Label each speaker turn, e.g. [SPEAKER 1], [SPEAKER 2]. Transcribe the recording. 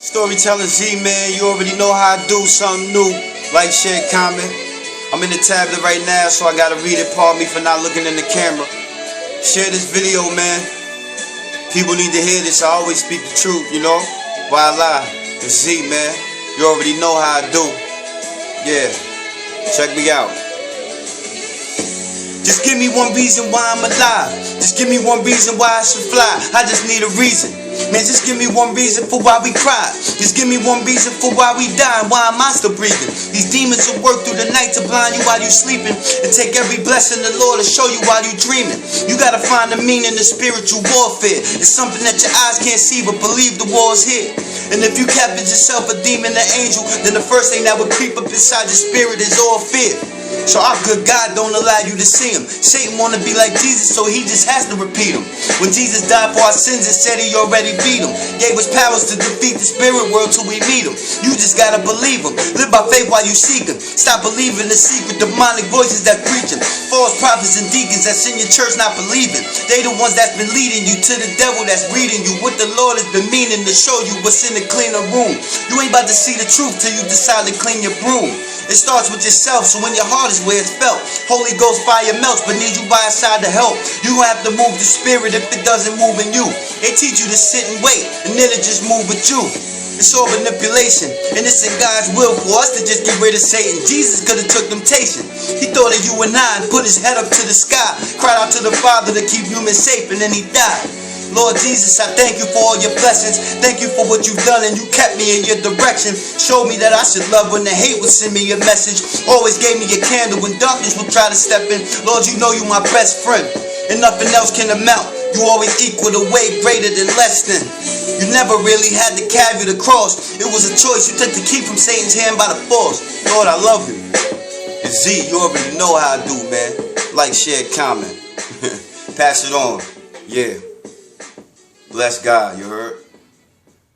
[SPEAKER 1] Storytelling Z, man, you already know how I do something new. Like, share, comment. I'm in the tablet right now, so I gotta read it. Pardon me for not looking in the camera. Share this video, man. People need to hear this. I always speak the truth, you know. Why lie? It's Z, man. You already know how I do. Yeah. Check me out. Just give me one reason why I'm alive. Just give me one reason why I should fly. I just need a reason. Man, just give me one reason for why we cry. Just give me one reason for why we die. And why am I still breathing? These demons will work through the night to blind you while you sleeping, and take every blessing the Lord to show you while you dreaming. You gotta find the meaning in spiritual warfare. It's something that your eyes can't see, but believe the war's here. And if you captured yourself a demon, an angel, then the first thing that would creep up inside your spirit is all fear. So our good God don't allow you to see him. Satan wanna be like Jesus, so he just has to repeat him. When Jesus died for our sins, it said he already beat him. Gave us powers to defeat the spirit world till we meet him. You just gotta believe him. Live by faith while you seek him. Stop believing the secret demonic voices that preach him. False prophets and deacons that's in your church not believing. They the ones that's been leading you to the devil that's reading you. What the Lord has been meaning to show you what's in the cleaner room. You ain't about to see the truth till you decide to clean your broom. It starts with yourself, so when your heart is where it's felt. Holy Ghost fire melts, but need you by your side to help. You gon' have to move the spirit if it doesn't move in you. They teach you to sit and wait, and then it just move with you. It's all manipulation, and it's in God's will for us to just get rid of Satan. Jesus could have took temptation. He thought of you and I and put his head up to the sky. Cried out to the Father to keep humans safe, and then he died. Lord Jesus, I thank you for all your blessings. Thank you for what you've done, and you kept me in your direction. Showed me that I should love when the hate would send me a message. Always gave me a candle when darkness would try to step in. Lord, you know you my best friend, and nothing else can amount. You always equal the way greater than less than. You never really had to carry the cross. It was a choice you took to keep from Satan's hand by the force. Lord, I love you. And Z, you already know how I do, man. Like, share, comment. Pass it on. Yeah. Bless God, you heard?